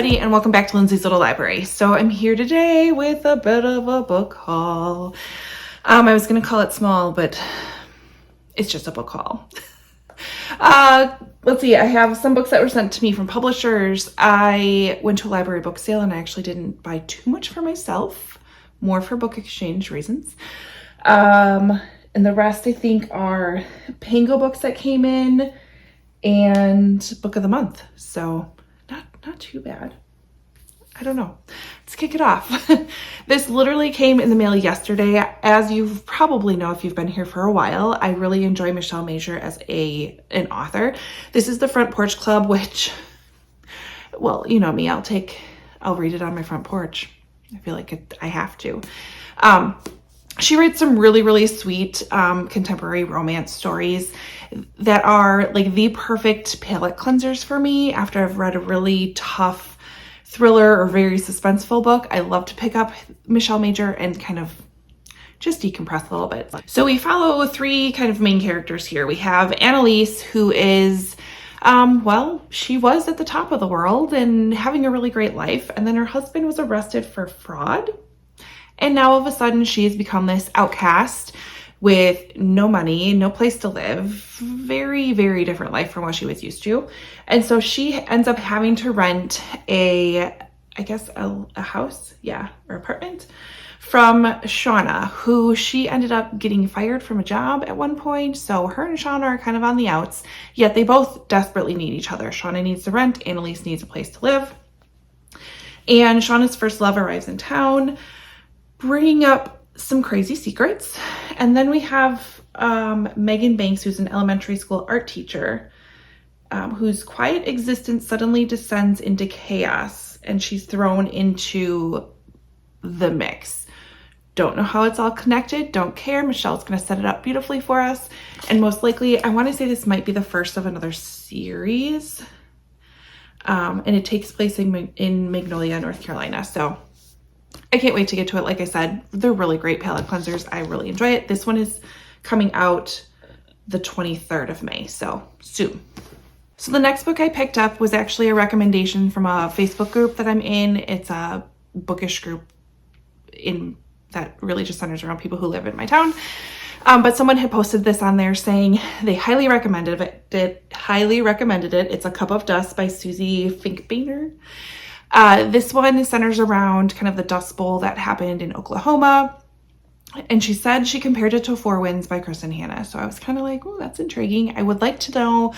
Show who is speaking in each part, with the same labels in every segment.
Speaker 1: everybody, and welcome back to Lindsey's Little Library. So I'm here today with a bit of a book haul. I was gonna call it small, but it's just a book haul. Let's see, I have some books that were sent to me from publishers. I went to a library book sale and I actually didn't buy too much for myself, more for book exchange reasons. And the rest I think are Pango books that came in and book of the month. So not too bad. I don't know. Let's kick it off. This literally came in the mail yesterday. As you probably know if you've been here for a while, I really enjoy Michelle Major as an author. This is the Front Porch Club, which, well, you know me, I'll read it on my front porch. I feel like I have to. She writes some really, really sweet contemporary romance stories that are like the perfect palate cleansers for me after I've read a really tough thriller or very suspenseful book. I love to pick up Michelle Major and kind of just decompress a little bit. So we follow three kind of main characters here. We have Annalise, who is, well, she was at the top of the world and having a really great life. And then her husband was arrested for fraud. And now all of a sudden she's become this outcast with no money, no place to live, very, very different life from what she was used to. And so she ends up having to rent a house, or apartment from Shauna, who she ended up getting fired from a job at one point. So her and Shauna are kind of on the outs, yet they both desperately need each other. Shauna needs the rent, Annalise needs a place to live. And Shauna's first love arrives in town, bringing up some crazy secrets. And then we have Megan Banks, who's an elementary school art teacher, whose quiet existence suddenly descends into chaos, and she's thrown into the mix. Don't know how it's all connected, don't care. Michelle's going to set it up beautifully for us. And most likely, I want to say this might be the first of another series. And it takes place in Magnolia, North Carolina. So I can't wait to get to it. Like I said, they're really great palette cleansers. I really enjoy it. This one is coming out the 23rd of May, so soon. So the next book I picked up was actually a recommendation from a Facebook group that I'm in. It's a bookish group that really just centers around people who live in my town. But someone had posted this on there saying they highly recommended it. It's A Cup of Dust by Susie Finkbeiner. This one centers around kind of the Dust Bowl that happened in Oklahoma. And she said she compared it to Four Winds by Kristen Hanna. So I was kind of like, oh, that's intriguing. I would like to know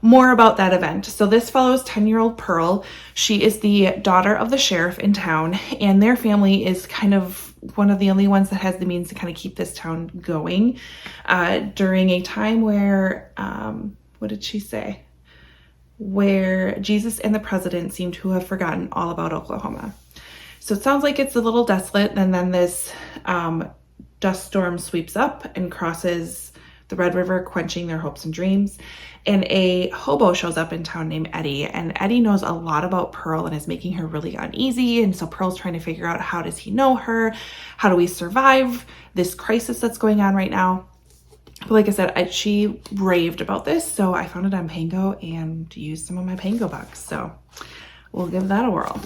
Speaker 1: more about that event. So this follows 10-year-old Pearl. She is the daughter of the sheriff in town, and their family is kind of one of the only ones that has the means to kind of keep this town going during a time where, what did she say? Where Jesus and the president seem to have forgotten all about Oklahoma. So it sounds like it's a little desolate, and then this dust storm sweeps up and crosses the Red River, quenching their hopes and dreams. And a hobo shows up in town named Eddie, and Eddie knows a lot about Pearl and is making her really uneasy. And so Pearl's trying to figure out, how does he know her? How do we survive this crisis that's going on right now? But like I said, she raved about this, so I found it on Pango and used some of my Pango bucks. So we'll give that a whirl.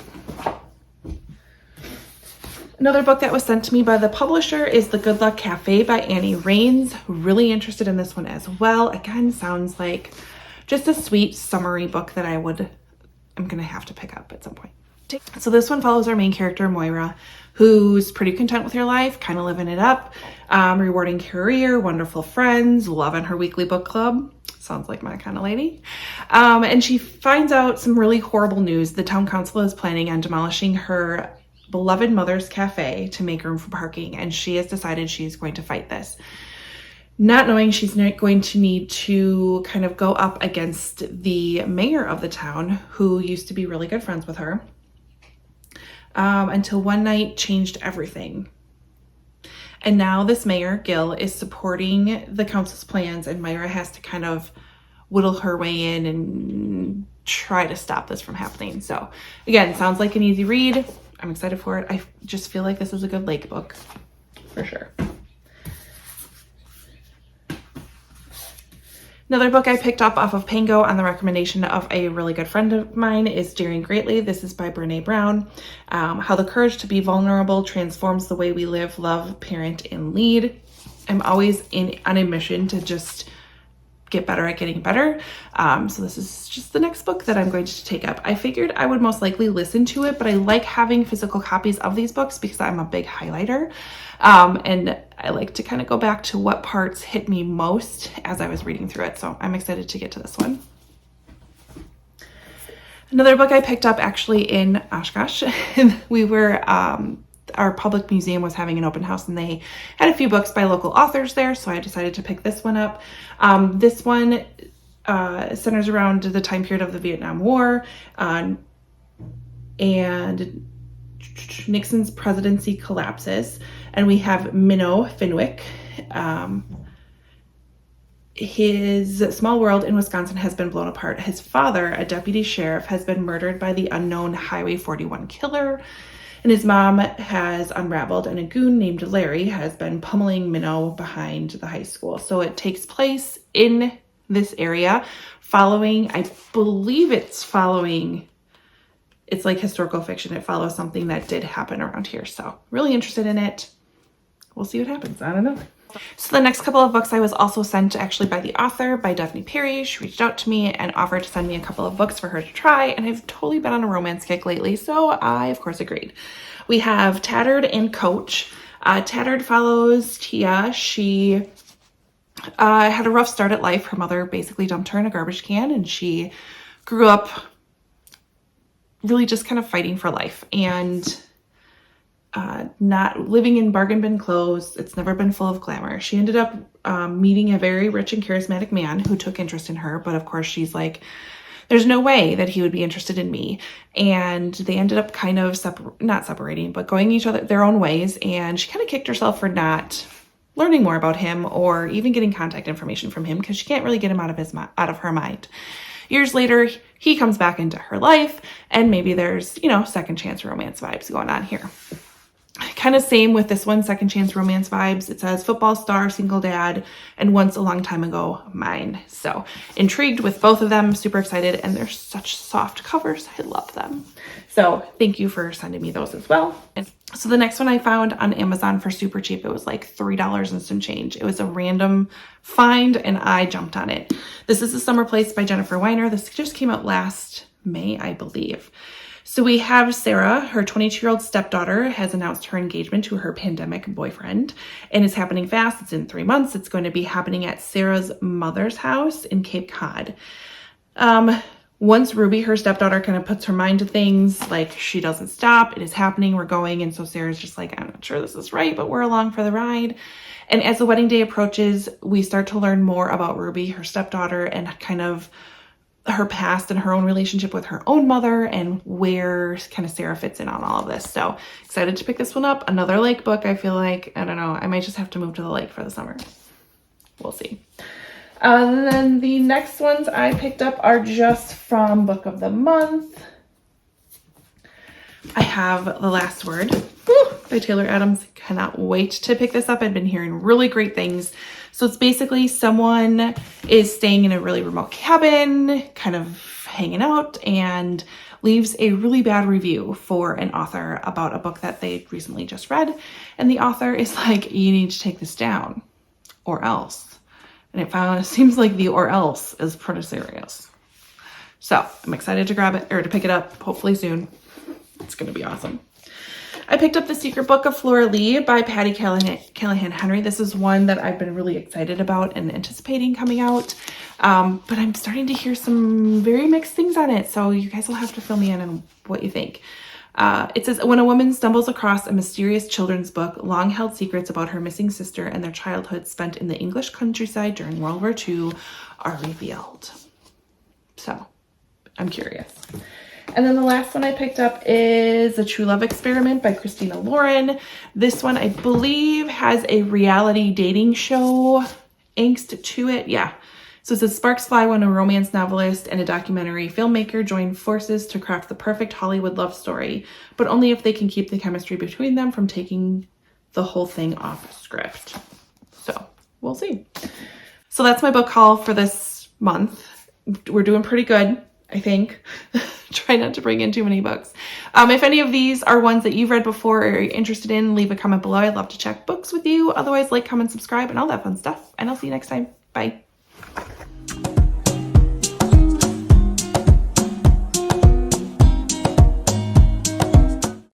Speaker 1: Another book that was sent to me by the publisher is The Good Luck Cafe by Annie Raines. Really interested in this one as well. Again, sounds like just a sweet summery book that I'm going to have to pick up at some point. So this one follows our main character, Moira, who's pretty content with her life, kind of living it up, rewarding career, wonderful friends, loving her weekly book club. Sounds like my kind of lady. And she finds out some really horrible news. The town council is planning on demolishing her beloved mother's cafe to make room for parking, and she has decided she's going to fight this. Not knowing she's not going to need to kind of go up against the mayor of the town, who used to be really good friends with her. Until one night changed everything. And now this mayor, Gil, is supporting the council's plans, and Myra has to kind of whittle her way in and try to stop this from happening. So again, sounds like an easy read. I'm excited for it. I just feel like this is a good lake book for sure. Another book I picked up off of Pango on the recommendation of a really good friend of mine is Daring Greatly. This is by Brene Brown. How the courage to be vulnerable transforms the way we live, love, parent, and lead. I'm always on a mission to just get better at getting better. So this is just the next book that I'm going to take up. I figured I would most likely listen to it, but I like having physical copies of these books because I'm a big highlighter. And I like to kind of go back to what parts hit me most as I was reading through it. So I'm excited to get to this one. Another book I picked up actually in Oshkosh. We were, our public museum was having an open house and they had a few books by local authors there. So I decided to pick this one up. This one centers around the time period of the Vietnam War and Nixon's presidency collapses. And we have Minnow Fenwick. His small world in Wisconsin has been blown apart. His father, a deputy sheriff, has been murdered by the unknown Highway 41 killer. And his mom has unraveled, and a goon named Larry has been pummeling Minnow behind the high school. So it takes place in this area following, I believe it's like historical fiction. It follows something that did happen around here. So really interested in it. We'll see what happens. I don't know. So the next couple of books I was also sent actually by the author, by Daphne Perry. She reached out to me and offered to send me a couple of books for her to try. And I've totally been on a romance kick lately. So I, of course, agreed. We have Tattered and Coach. Tattered follows Tia. She had a rough start at life. Her mother basically dumped her in a garbage can and she grew up really just kind of fighting for life and not living in bargain bin clothes. It's never been full of glamour. She ended up meeting a very rich and charismatic man who took interest in her. But of course, she's like, there's no way that he would be interested in me. And they ended up kind of not separating, but going each other their own ways. And she kind of kicked herself for not learning more about him or even getting contact information from him because she can't really get him out of her mind. Years later, he comes back into her life and maybe there's, second chance romance vibes going on here. Kind of same with this one, second chance romance vibes. It says football star, single dad, and once a long time ago, mine. So intrigued with both of them, super excited, and they're such soft covers. I love them. So thank you for sending me those as well. And so the next one I found on Amazon for super cheap. It was like $3 and some change. It was a random find and I jumped on it. This is The Summer Place by Jennifer Weiner. This just came out last May, I believe. So we have Sarah, her 22-year-old stepdaughter, has announced her engagement to her pandemic boyfriend, and it's happening fast. It's in 3 months. It's going to be happening at Sarah's mother's house in Cape Cod. Once Ruby, her stepdaughter, kind of puts her mind to things, like she doesn't stop. It is happening. We're going. And so Sarah's just like, I'm not sure this is right, but we're along for the ride. And as the wedding day approaches, we start to learn more about Ruby, her stepdaughter, and kind of her past and her own relationship with her own mother and where kind of Sarah fits in on all of this. So excited to pick this one up. Another lake book. I feel like, I don't know, I might just have to move to the lake for the summer. We'll see. And then the next ones I picked up are just from Book of the Month. I have The Last Word by Taylor Adams. Cannot wait to pick this up. I've been hearing really great things. So it's basically someone is staying in a really remote cabin, kind of hanging out, and leaves a really bad review for an author about a book that they recently just read. And the author is like, you need to take this down or else. And it seems like the or else is pretty serious. So I'm excited to grab it or to pick it up hopefully soon. It's going to be awesome. I picked up The Secret Book of Flora Lee by Patty Callahan Henry. This is one that I've been really excited about and anticipating coming out. But I'm starting to hear some very mixed things on it. So you guys will have to fill me in on what you think. It says, when a woman stumbles across a mysterious children's book, long-held secrets about her missing sister and their childhood spent in the English countryside during World War II are revealed. So I'm curious. And then the last one I picked up is The True Love Experiment by Christina Lauren. This one, I believe, has a reality dating show angst to it. Yeah. So it says, sparks fly when a romance novelist and a documentary filmmaker join forces to craft the perfect Hollywood love story, but only if they can keep the chemistry between them from taking the whole thing off script. So we'll see. So that's my book haul for this month. We're doing pretty good, I think. Try not to bring in too many books. If any of these are ones that you've read before or are interested in, leave a comment below. I'd love to check books with you. Otherwise, like, comment, subscribe, and all that fun stuff. And I'll see you next time. Bye.